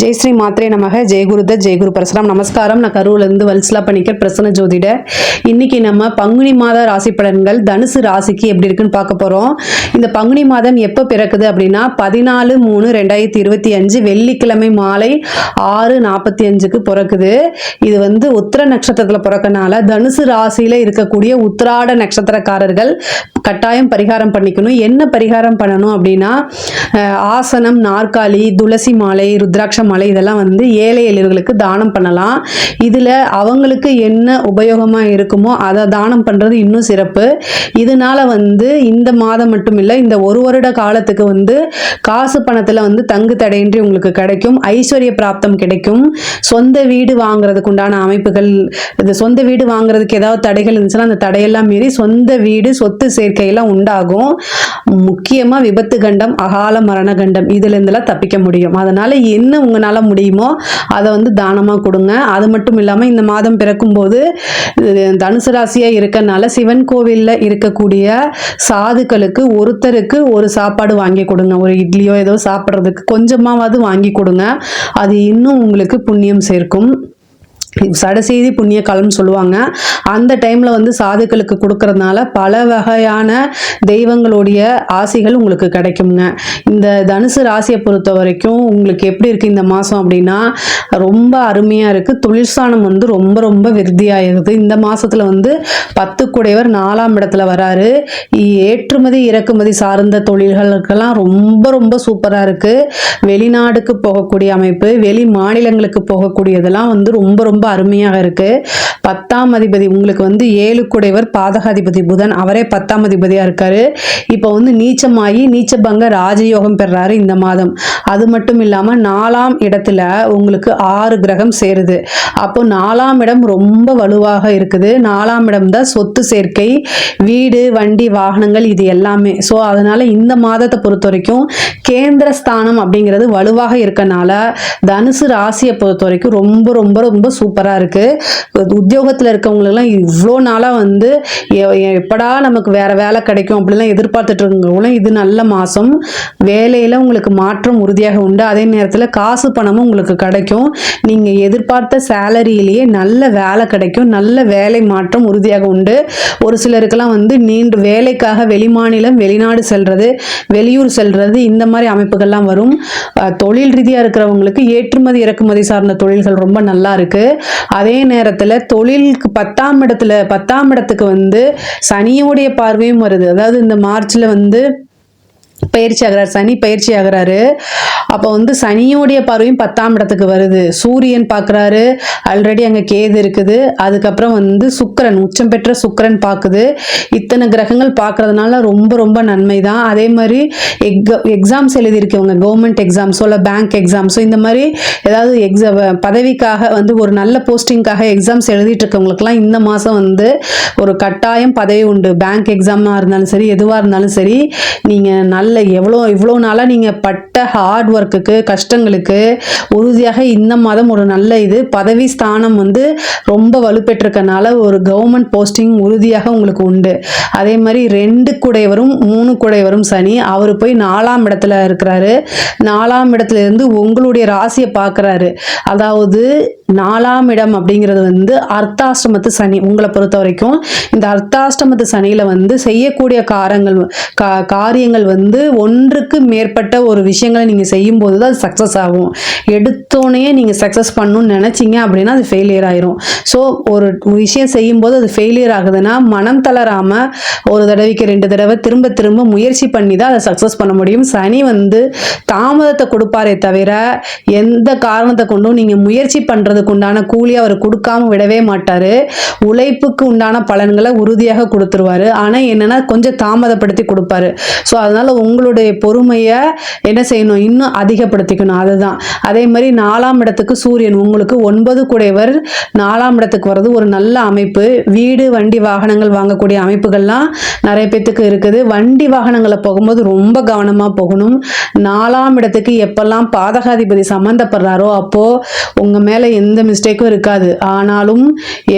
ஜெய் ஸ்ரீ மாத்ரே நமக. ஜெயகுருதத் ஜெயகுரு பரசுராம். நமஸ்காரம். நான் கரூர்லேருந்து வல்சலா பணிக்கர், பிரசன்ன ஜோதிடர். இன்னைக்கு நம்ம பங்குனி மாத ராசி பலன்கள் தனுசு ராசிக்கு எப்படி இருக்குன்னு பார்க்க போறோம். இந்த பங்குனி மாதம் எப்போ பிறக்குது அப்படின்னா 14/3/2025 வெள்ளிக்கிழமை மாலை 6:45 பிறக்குது. இது உத்திர நட்சத்திரத்தில் பிறக்கனால தனுசு ராசியில இருக்கக்கூடிய உத்திராட நட்சத்திரக்காரர்கள் கட்டாயம் பரிகாரம் பண்ணிக்கணும். என்ன பரிகாரம் பண்ணணும் அப்படின்னா, ஆசனம், நாற்காலி, துளசி மாலை, ருத்ராட்ச மாலை இதெல்லாம் ஏழை எளியவர்களுக்கு தானம் பண்ணலாம். இதில் அவங்களுக்கு என்ன உபயோகமாக இருக்குமோ அதை தானம் பண்ணுறது இன்னும் சிறப்பு. இதனால இந்த மாதம் மட்டும் இல்லை, இந்த ஒரு வருட காலத்துக்கு காசு பணத்தில் தங்கு தடையின்றி உங்களுக்கு கிடைக்கும். ஐஸ்வர்ய பிராப்தம் கிடைக்கும். சொந்த வீடு வாங்குறதுக்கு உண்டான அமைப்புகள், இது சொந்த வீடு வாங்குறதுக்கு ஏதாவது தடைகள் இருந்துச்சுன்னா அந்த தடையெல்லாம் மீறி சொந்த வீடு, சொத்து சேர்க்கையெல்லாம் உண்டாகும். முக்கியமாக விபத்து கண்டம், அகால மரண கண்டம் இதுலேருந்துலாம் தப்பிக்க முடியும். அதனால் என்ன உங்களால் முடியுமோ அதை தானமாக கொடுங்க. அது மட்டும் இல்லாமல் இந்த மாதம் பிறக்கும்போது தனுசு ராசியாக இருக்கனால சிவன் கோவிலில் இருக்கக்கூடிய சாதுக்களுக்கு ஒருத்தருக்கு ஒரு சாப்பாடு வாங்கி கொடுங்க. ஒரு இட்லியோ ஏதோ சாப்பிட்றதுக்கு கொஞ்சமாவது வாங்கி கொடுங்க. அது இன்னும் உங்களுக்கு புண்ணியம் சேர்க்கும். சடசெய்தி புண்ணிய காலம்னு சொல்லுவாங்க. அந்த டைமில் சாதுக்களுக்கு கொடுக்கறதுனால பல வகையான தெய்வங்களுடைய ஆசைகள் உங்களுக்கு கிடைக்குங்க. இந்த தனுசு ராசியை பொறுத்த வரைக்கும் உங்களுக்கு எப்படி இருக்குது இந்த மாதம் அப்படின்னா, ரொம்ப அருமையாக இருக்குது. தொழிற்சானம் ரொம்ப ரொம்ப விருத்தியாகிறது. இந்த மாதத்தில் 10 குடையவர் 4ஆம் இடத்துல வராரு. ஏற்றுமதி இறக்குமதி சார்ந்த தொழில்களுக்கெல்லாம் ரொம்ப ரொம்ப சூப்பராக இருக்குது. வெளிநாடுக்கு போகக்கூடிய அமைப்பு, வெளி மாநிலங்களுக்கு போகக்கூடியதெல்லாம் ரொம்ப ரொம்ப அருமையாக இருக்கு. 10ஆம் அதிபதி உங்களுக்கு 7 குடைவர் பாதகாதிபதி புதன், அவரே 10ஆம் அதிபதியா இருக்காரு. இப்போ நீச்சமாகி நீச்சபங்க ராஜயோகம் பெறாரு இந்த மாதம். அது மட்டும் இல்லாம 4ஆம் இடத்துல உங்களுக்கு 6 கிரகம் சேருது. அப்போ 4ஆம் இடம் ரொம்ப வலுவாக இருக்குது. 4ஆம் இடம் தான் சொத்து சேர்க்கை, வீடு, வண்டி, வாகனங்கள் இது எல்லாமே. ஸோ அதனால இந்த மாதத்தை பொறுத்த வரைக்கும் கேந்திர ஸ்தானம் அப்படிங்கிறது வலுவாக இருக்கனால தனுசு ராசியை பொறுத்த வரைக்கும் ரொம்ப ரொம்ப ரொம்ப சூப்பராக இருக்குது. உத்தியோகத்தில் இருக்கவங்களெல்லாம் இவ்வளோ நாளாக எப்படா நமக்கு வேற வேலை கிடைக்கும் அப்படிலாம் எதிர்பார்த்துட்டு இருக்கவங்களும் இது நல்ல மாதம். வேலையில் உங்களுக்கு மாற்றம் உறுதியாக உண்டு. அதே நேரத்தில் காசு பணமும் உங்களுக்கு கிடைக்கும். நீங்கள் எதிர்பார்த்த சேலரியிலேயே நல்ல வேலை கிடைக்கும். நல்ல வேலை மாற்றம் உறுதியாக உண்டு. ஒரு சிலருக்கெல்லாம் நீண்ட வேலைக்காக வெளிமாநிலம், வெளிநாடு செல்றது, வெளியூர் செல்றது இந்த மாதிரி அமைப்புகள்லாம் வரும். தொழில் ரீதியாக இருக்கிறவங்களுக்கு ஏற்றுமதி இறக்குமதி சார்ந்த தொழில்கள் ரொம்ப நல்லா இருக்கு. அதே நேரத்தில் தொழிலுக்கு 10ஆம் இடத்துக்கு சனியோடைய பார்வையும் வருது. அதாவது இந்த மார்ச்ல பயிற்சி ஆகிறார், சனி பயிற்சி ஆகிறாரு. அப்போ சனியோடைய பார்வையும் 10ஆம் இடத்துக்கு வருது. சூரியன் பார்க்குறாரு, ஆல்ரெடி அங்கே கேது இருக்குது. அதுக்கப்புறம் சுக்கிரன், உச்சம் பெற்ற சுக்கிரன் பார்க்குது. இத்தனை கிரகங்கள் பார்க்கறதுனால ரொம்ப ரொம்ப நன்மை தான். அதே மாதிரி எக்ஸாம்ஸ் எழுதியிருக்கவங்க, கவர்மெண்ட் எக்ஸாம்ஸோ இல்லை பேங்க் எக்ஸாம்ஸோ இந்த மாதிரி ஏதாவது பதவிக்காக ஒரு நல்ல போஸ்டிங்காக எக்ஸாம்ஸ் எழுதிட்டு இருக்கவங்களுக்குலாம் இந்த மாதம் ஒரு கட்டாயம் பதவி உண்டு. பேங்க் எக்ஸாமாக இருந்தாலும் சரி, எதுவாக இருந்தாலும் சரி, நீங்கள் நல்ல இவ்வளோ நாளாக நீங்கள் பட்ட ஹார்ட் ஒர்க்குக்கு, கஷ்டங்களுக்கு உறுதியாக இந்த மாதம் ஒரு நல்ல பதவி ஸ்தானம் ரொம்ப வலுப்பெற்றிருக்கனால ஒரு கவர்மெண்ட் போஸ்டிங் உறுதியாக உங்களுக்கு உண்டு. அதே மாதிரி 2 குடைவரும் 3 குடைவரும் சனி, அவர் போய் 4ஆம் இடத்துல இருக்கிறாரு. 4ஆம் இடத்துல இருந்து உங்களுடைய ராசியை பார்க்குறாரு. அதாவது 4ஆம் இடம் அப்படிங்கிறது அர்த்தாஷ்டமத்து சனி. உங்களை பொறுத்த வரைக்கும் இந்த அர்த்தாஷ்டமத்து சனியில செய்யக்கூடிய காரியங்கள் ஒன்றுக்கு மேற்பட்ட ஒரு விஷயங்களை நீங்கள் செய்யும் போது தான் அது சக்ஸஸ் ஆகும். எடுத்தோடனே நீங்கள் சக்ஸஸ் பண்ணணும்னு நினச்சிங்க அப்படின்னா அது ஃபெயிலியர் ஆயிரும். ஸோ ஒரு விஷயம் செய்யும்போது அது ஃபெயிலியர் ஆகுதுன்னா மனம் தளராமல் ஒரு தடவைக்கு 2 தடவை திரும்ப திரும்ப முயற்சி பண்ணி தான் அதை சக்ஸஸ் பண்ண முடியும். சனி தாமதத்தை கொடுப்பாரே தவிர எந்த காரணத்தை கொண்டும் நீங்கள் முயற்சி பண்ணுறதுக்கு உண்டான கூலி அவர் கொடுக்காம விடவே மாட்டார். உழைப்புக்கு உண்டான பலன்களை உறுதியாக கொடுத்துருவாரு. ஆனால் என்னன்னா கொஞ்சம் தாமதப்படுத்தி கொடுப்பாரு. ஸோ அதனால உங்களுடைய பொறுமையை என்ன செய்யணும், இன்னும் அதிகப்படுத்திக்கணும். அதுதான். அதே மாதிரி 4ஆம் இடத்துக்கு சூரியன் உங்களுக்கு 9 குடைவர் 4ஆம் இடத்துக்கு வர்றது ஒரு நல்ல அமைப்பு. வீடு, வண்டி, வாகனங்கள் வாங்கக்கூடிய அமைப்புகள்லாம் நிறைய பேத்துக்கு இருக்குது. வண்டி வாகனங்களை போகும்போது ரொம்ப கவனமாக போகணும். 4ஆம் இடத்துக்கு எப்பெல்லாம் பாதகாதிபதி சம்மந்தப்படுறாரோ அப்போ உங்க மேல எந்த மிஸ்டேக்கும் இருக்காது. ஆனாலும்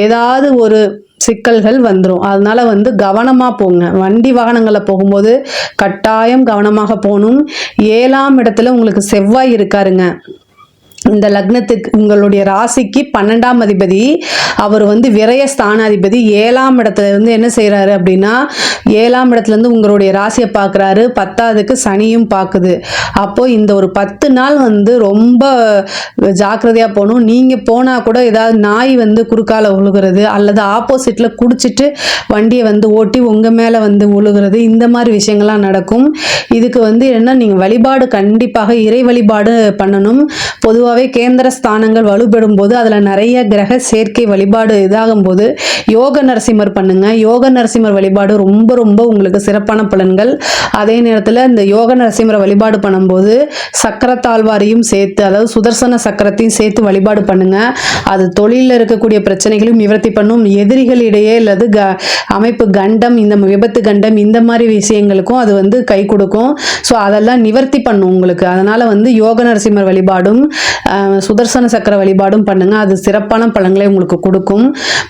ஏதாவது ஒரு சிக்கல்கள் வந்துடும். அதனால கவனமாக போங்க. வண்டி வாகனங்களில் போகும்போது கட்டாயம் கவனமாக போகணும். 7ஆம் இடத்துல உங்களுக்கு செவ்வாய் இருக்காருங்க. இந்த லக்னத்துக்கு உங்களுடைய ராசிக்கு 12ஆம் அதிபதி அவர் வந்து விரய ஸ்தானாதிபதி 7ஆம் இடத்துல இருந்து என்ன செய்யறாரு அப்படின்னா 7ஆம் இடத்துல இருந்து உங்களுடைய ராசியை பார்க்குறாரு. 10ஆவதுக்கு சனியும் பார்க்குது. அப்போ இந்த ஒரு 10 நாள் வந்து ரொம்ப ஜாக்கிரதையாக போகணும். நீங்கள் போனால் கூட ஏதாவது நாய் வந்து குறுக்கால உழுகிறது அல்லது ஆப்போசிட்டில் குடிச்சிட்டு வண்டியை வந்து ஓட்டி உங்கள் மேலே வந்து உழுகிறது, இந்த மாதிரி விஷயங்கள்லாம் நடக்கும். இதுக்கு வந்து என்ன, நீங்கள் வழிபாடு கண்டிப்பாக இறை வழிபாடு பண்ணணும். பொதுவாகவே கேந்திர ஸ்தானங்கள் வலுப்பெறும் போது அதில் நிறைய கிரக சேர்க்கை வழிபாடு இதாகும் போது யோக நரசிம்மர் பண்ணுங்க. யோக நரசிம்மர் வழிபாடு ரொம்ப ரொம்ப உங்களுக்கு சிறப்பான பலன்கள். அதே நேரத்தில் இந்த யோக நரசிம்மரை வழிபாடு பண்ணும்போது சக்கரத்தாழ்வாரையும் சேர்த்து, அதாவது சுதர்சன சக்கரத்தையும் சேர்த்து வழிபாடு பண்ணுங்க. அது தொழிலில் இருக்கக்கூடிய பிரச்சனைகளையும் நிவர்த்தி பண்ணும். எதிரிகளிடையே அல்லது அமைப்பு கண்டம், இந்த விபத்து கண்டம், இந்த மாதிரி விஷயங்களுக்கும் அது வந்து கை கொடுக்கும். ஸோ அதெல்லாம் நிவர்த்தி பண்ணும் உங்களுக்கு. அதனால வந்து யோக நரசிம்மர் வழிபாடும் சுதர்சன சக்கர வழிபாடும் பண்ணுங்க. அது சிறப்பான பலன்களை உங்களுக்கு கொடுக்கும்.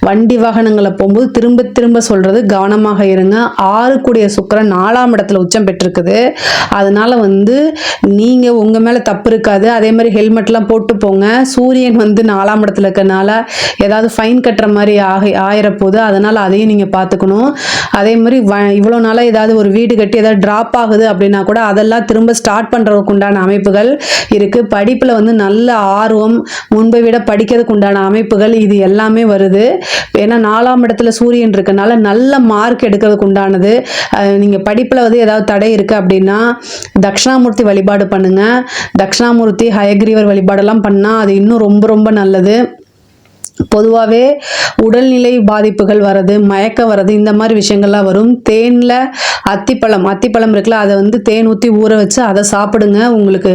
வண்டி வாகனங்களை போகும்போது திரும்ப திரும்ப சொல்றது கவனமாக இருங்க. 6 கூடிய சுக்கிரன் 4ஆம் இடத்துல உச்சம் பெற்றிருக்குது. அதனால வந்து நீங்க உங்க மேல தப்பு இருக்காது. அதே மாதிரி ஹெல்மெட்லாம் போட்டு போங்க. சூரியன் வந்து 4ஆம் இடத்துல இருக்கனால ஏதாவது ஃபைன் கட்டுற மாதிரி ஆயிரப்போகுது. அதனால அதையும் நீங்க பார்த்துக்கணும். அதே மாதிரி இவ்வளோ நாளாக ஏதாவது ஒரு வீடு கட்டி ஏதாவது ட்ராப் ஆகுது அப்படின்னா கூட அதெல்லாம் திரும்ப ஸ்டார்ட் பண்றதுக்கு உண்டான அமைப்புகள் இருக்கு. படிப்புல வந்து நல்ல ஆர்வம், முன்பை விட படிக்கிறதுக்கு உண்டான அமைப்புகள் இது எல்லாமே வருது. ஏன்னா 4ஆம் இடத்துல சூரியன் இருக்கனால நல்ல மார்க் எடுக்கிறதுக்கு உண்டானது. நீங்க படிப்புல வந்து ஏதாவது தடை இருக்கு அப்படின்னா தட்சிணாமூர்த்தி வழிபாடு பண்ணுங்க. தட்சிணாமூர்த்தி ஹயக்ரீவர் வழிபாடெல்லாம் பண்ணா அது இன்னும் ரொம்ப ரொம்ப நல்லது. பொதுவாகவே உடல்நிலை பாதிப்புகள் வர்றது, மயக்கம் வர்றது, இந்த மாதிரி விஷயங்கள்லாம் வரும். தேனில் அத்திப்பழம் இருக்குல்ல, அதை வந்து தேன் ஊற்றி ஊற வச்சு அதை சாப்பிடுங்க. உங்களுக்கு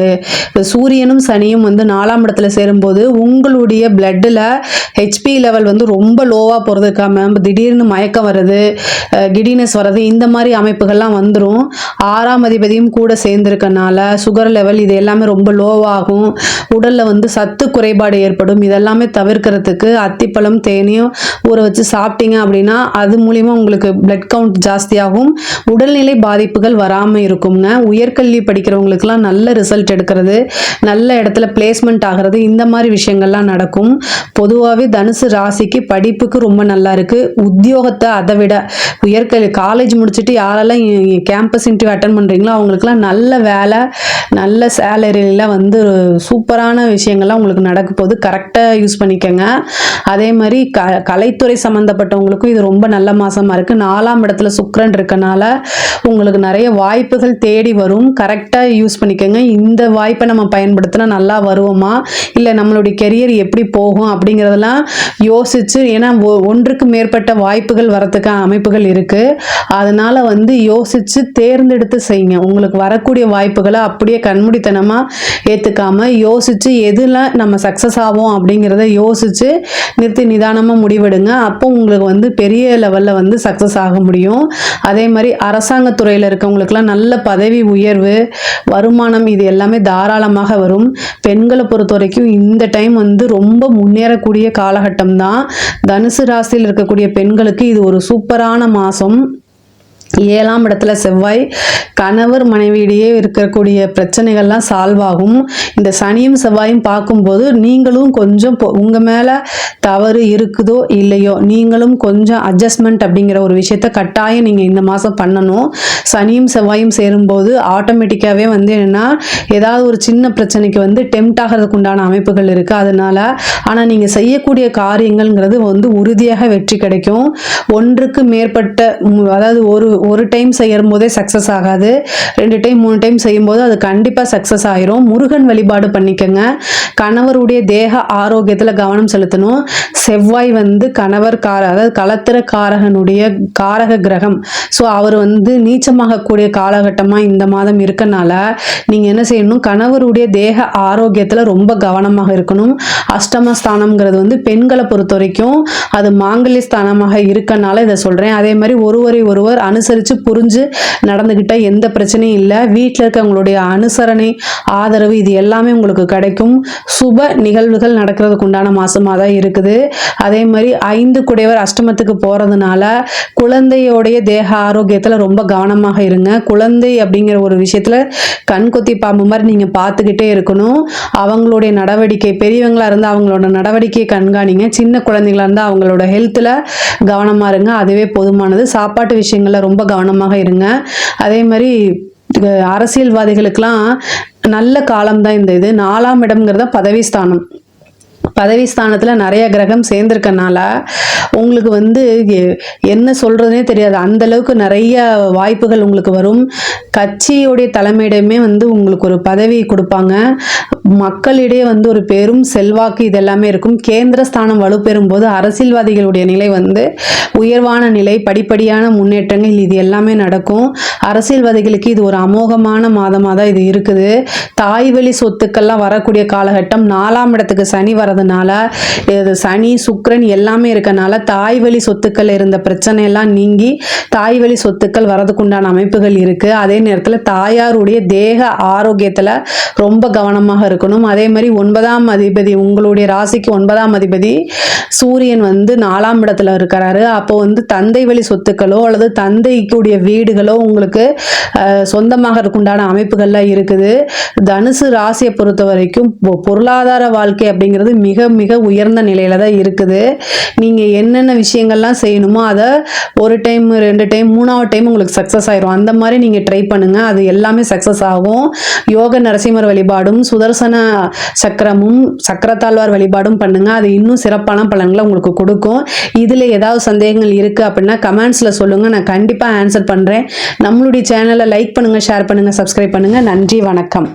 சூரியனும் சனியும் வந்து 4ஆம் இடத்துல சேரும்போது உங்களுடைய பிளட்டில் ஹெச்பி லெவல் வந்து ரொம்ப லோவாக போகிறதுக்காம திடீர்னு மயக்கம் வர்றது, கிடினஸ் வர்றது, இந்த மாதிரி அமைப்புகள்லாம் வந்துடும். 6ஆம் அதிபதியும் கூட சேர்ந்துருக்கனால சுகர் லெவல் இது எல்லாமே ரொம்ப லோவாகும். உடலில் வந்து சத்து குறைபாடு ஏற்படும். இதெல்லாமே தவிர்க்கிறதுக்கு அத்திப்பழம் தேனையும் ஊற வச்சு சாப்பிட்டீங்க அப்படின்னா அது மூலிமா உங்களுக்கு பிளட் கவுண்ட் ஜாஸ்தியாகும். உடல்நிலை பாதிப்புகள் வராமல் இருக்குங்க. உயர்கல்வி படிக்கிறவங்களுக்குலாம் நல்ல ரிசல்ட் எடுக்கிறது, நல்ல இடத்துல பிளேஸ்மெண்ட் ஆகிறது, இந்த மாதிரி விஷயங்கள்லாம் நடக்கும். பொதுவாகவே தனுசு ராசிக்கு படிப்புக்கு ரொம்ப நல்லா இருக்கு. உத்தியோகத்தை அதை விட உயர்கல்வி காலேஜ் முடிச்சுட்டு யாரெல்லாம் கேம்பஸ் இன்டர்வியூ அட்டன் பண்ணுறீங்களோ அவங்களுக்குலாம் நல்ல வேலை, நல்ல சேலரியில் வந்து சூப்பரான விஷயங்கள்லாம் உங்களுக்கு நடக்க போகுது. கரெக்டாக யூஸ் பண்ணிக்கோங்க. அதே மாதிரி கலைத்துறை சம்மந்தப்பட்டவங்களுக்கும் இது ரொம்ப நல்ல மாசமா இருக்கு. 4ஆம் இடத்துல சுக்கிரன் இருக்கனால உங்களுக்கு நிறைய வாய்ப்புகள் தேடி வரும். கரெக்டாக யூஸ் பண்ணிக்கோங்க. இந்த வாய்ப்பை நம்ம பயன்படுத்தினா நல்லா வருவோமா, இல்லை நம்மளுடைய கெரியர் எப்படி போகும் அப்படிங்கிறதெல்லாம் யோசிச்சு, ஏன்னா ஒன்றுக்கு மேற்பட்ட வாய்ப்புகள் வரத்துக்கு அமைப்புகள் இருக்கு. அதனால வந்து யோசிச்சு தேர்ந்தெடுத்து செய்யுங்க. உங்களுக்கு வரக்கூடிய வாய்ப்புகளை அப்படியே கண்மூடித்தனமா ஏத்துக்காம யோசிச்சு எதுல நம்ம சக்சஸ் ஆகும் அப்படிங்கிறத யோசிச்சு நிறுத்தி நிதானமாக முடிவெடுங்க. அப்போ உங்களுக்கு வந்து பெரிய லெவலில் வந்து சக்ஸஸ் ஆக முடியும். அதே மாதிரி அரசாங்கத்துறையில் இருக்கவங்களுக்குலாம் நல்ல பதவி உயர்வு, வருமானம் இது எல்லாமே தாராளமாக வரும். பெண்களை பொறுத்த வரைக்கும் இந்த டைம் வந்து ரொம்ப முன்னேறக்கூடிய காலகட்டம் தான். தனுசு ராசியில் இருக்கக்கூடிய பெண்களுக்கு இது ஒரு சூப்பரான மாதம். 7ஆம் இடத்துல செவ்வாய், கணவர் மனைவியிடையே இருக்கக்கூடிய பிரச்சனைகள்லாம் சால்வ் ஆகும். இந்த சனியும் செவ்வாயும் பார்க்கும்போது நீங்களும் கொஞ்சம் உங்கள் மேலே தவறு இருக்குதோ இல்லையோ நீங்களும் கொஞ்சம் அட்ஜஸ்ட்மெண்ட் அப்படிங்கிற ஒரு விஷயத்த கட்டாயம் நீங்கள் இந்த மாதம் பண்ணணும். சனியும் செவ்வாயும் சேரும்போது ஆட்டோமேட்டிக்காகவே வந்து என்னென்னா ஏதாவது ஒரு சின்ன பிரச்சனைக்கு வந்து டெம்ட் ஆகிறதுக்கு உண்டான அமைப்புகள் இருக்குது. அதனால ஆனால் நீங்கள் செய்யக்கூடிய காரியங்கள்ங்கிறது வந்து உறுதியாக வெற்றி கிடைக்கும். ஒன்றுக்கு மேற்பட்ட, அதாவது ஒரு டைம் செய்யும் போதே சக்ஸஸ் ஆகாது. 2 டைம் 3 டைம் செய்யும்போது அது கண்டிப்பாக சக்ஸஸ் ஆயிரும். முருகன் வழிபாடு பண்ணிக்கங்க. கணவருடைய தேக ஆரோக்கியத்தில் கவனம் செலுத்தணும். செவ்வாய் வந்து அதாவது களத்திர காரகனுடைய காரக கிரகம். ஸோ அவர் வந்து நீச்சமாகக்கூடிய காலகட்டமாக இந்த மாதம் இருக்கனால நீங்கள் என்ன செய்யணும், கணவருடைய தேக ஆரோக்கியத்தில் ரொம்ப கவனமாக இருக்கணும். அஷ்டமஸ்தானம்ங்கிறது வந்து பெண்களை பொறுத்த வரைக்கும் அது மாங்கல்ய ஸ்தானமாக இருக்கனால இதை சொல்கிறேன். அதே மாதிரி ஒருவரை ஒருவர் அனுசரித்து புரிஞ்சு நடந்துக்கிட்டால் எந்த பிரச்சனையும் இல்லை. வீட்டில் இருக்கவங்களுடைய அனுசரணை, ஆதரவு இது எல்லாமே உங்களுக்கு கிடைக்கும். சுப நிகழ்வுகள் நடக்கிறதுக்கு உண்டான மாதமாக தான் இருக்குது. அதே மாதிரி 5 குடையவர் அஷ்டமத்துக்கு போகிறதுனால குழந்தையோடைய தேக ஆரோக்கியத்தில் ரொம்ப கவனமாக இருங்க. குழந்தை அப்படிங்கிற ஒரு விஷயத்தில் கண்கொத்தி பாம்பு மாதிரி நீங்கள் பார்த்துக்கிட்டே இருக்கணும். அவங்களுடைய நடவடிக்கை, பெரியவங்களாக இருந்தால் அவங்களோட நடவடிக்கையை கண்காணிங்க. சின்ன குழந்தைகளாக இருந்தால் அவங்களோட ஹெல்த்தில் கவனமாக இருங்க. அதுவே போதுமானது. சாப்பாட்டு விஷயங்களில் ரொம்ப கவனமாக இருங்க. அதே மாதிரி அரசியல்வாதிகளுக்கெல்லாம் நல்ல காலம்தான் இந்த இது. 4ஆம் இடம்ங்கிறத பதவி ஸ்தானம். பதவி ஸ்தானத்தில் நிறைய கிரகம் சேர்ந்துருக்கனால உங்களுக்கு வந்து என்ன சொல்கிறதுனே தெரியாது. அந்தளவுக்கு நிறைய வாய்ப்புகள் உங்களுக்கு வரும். கட்சியுடைய தலைமையிடமே வந்து உங்களுக்கு ஒரு பதவி கொடுப்பாங்க. மக்களிடையே வந்து ஒரு பெரும் செல்வாக்கு இதெல்லாமே இருக்கும். கேந்திர ஸ்தானம் வலுப்பெறும் போது அரசியல்வாதிகளுடைய நிலை வந்து உயர்வான நிலை, படிப்படியான முன்னேற்றங்கள் இது எல்லாமே நடக்கும். அரசியல்வாதிகளுக்கு இது ஒரு அமோகமான மாதமாக தான் இது இருக்குது. தாய் வழி சொத்துக்கள்லாம் வரக்கூடிய காலகட்டம். 4ஆம் இடத்துக்கு சனி வரதுனால சனி சுக்கிரன் எல்லாமே இருக்கனால தாய் வழி சொத்துக்கள் இருந்த பிரச்சனை எல்லாம் நீங்கி தாய் வழி சொத்துக்கள் வரதுக்குண்டான அமைப்புகள் இருக்கு. அதே நேரத்தில் தாயாருடைய தேக ஆரோக்கியத்தில் ரொம்ப கவனமாக இருக்கணும். அதே மாதிரி 9ஆம் அதிபதி, உங்களுடைய ராசிக்கு 9ஆம் அதிபதி சூரியன் வந்து 4ஆம் இடத்துல இருக்கிறாரு. அப்போ வந்து தந்தை வழி சொத்துக்களோ அல்லது தந்தைக்குடைய வீடுகளோ உங்களுக்கு சொந்தமாக இருக்குண்டான அமைப்புகள்லாம் இருக்குது. தனுசு ராசியை பொறுத்த வரைக்கும் பொருளாதார வாழ்க்கை அப்படிங்கிறது மிக மிக உயர்ந்த நிலையில தான் இருக்குது. நீங்கள் என்னென்ன விஷயங்கள்லாம் செய்யணுமோ அதை ஒரு டைம், 2 டைம், 3ஆவது டைம் உங்களுக்கு சக்ஸஸ் ஆயிரும். அந்த மாதிரி நீங்கள் ட்ரை பண்ணுங்க. அது எல்லாமே சக்ஸஸ் ஆகும். யோக நரசிம்மர் வழிபாடும் சுதர்சன சக்கரமும் சக்கரத்தாழ்வார் வழிபாடும் பண்ணுங்க. அது இன்னும் சிறப்பான பலன்களை உங்களுக்கு கொடுக்கும். இதில் ஏதாவது சந்தேகங்கள் இருக்குது அப்படின்னா கமெண்ட்ஸில் சொல்லுங்கள். நான் கண்டிப்பாக ஆன்சர் பண்ணுறேன். நம்மளுடைய சேனலை லைக் பண்ணுங்கள், ஷேர் பண்ணுங்கள், சப்ஸ்கிரைப் பண்ணுங்கள். நன்றி, வணக்கம்.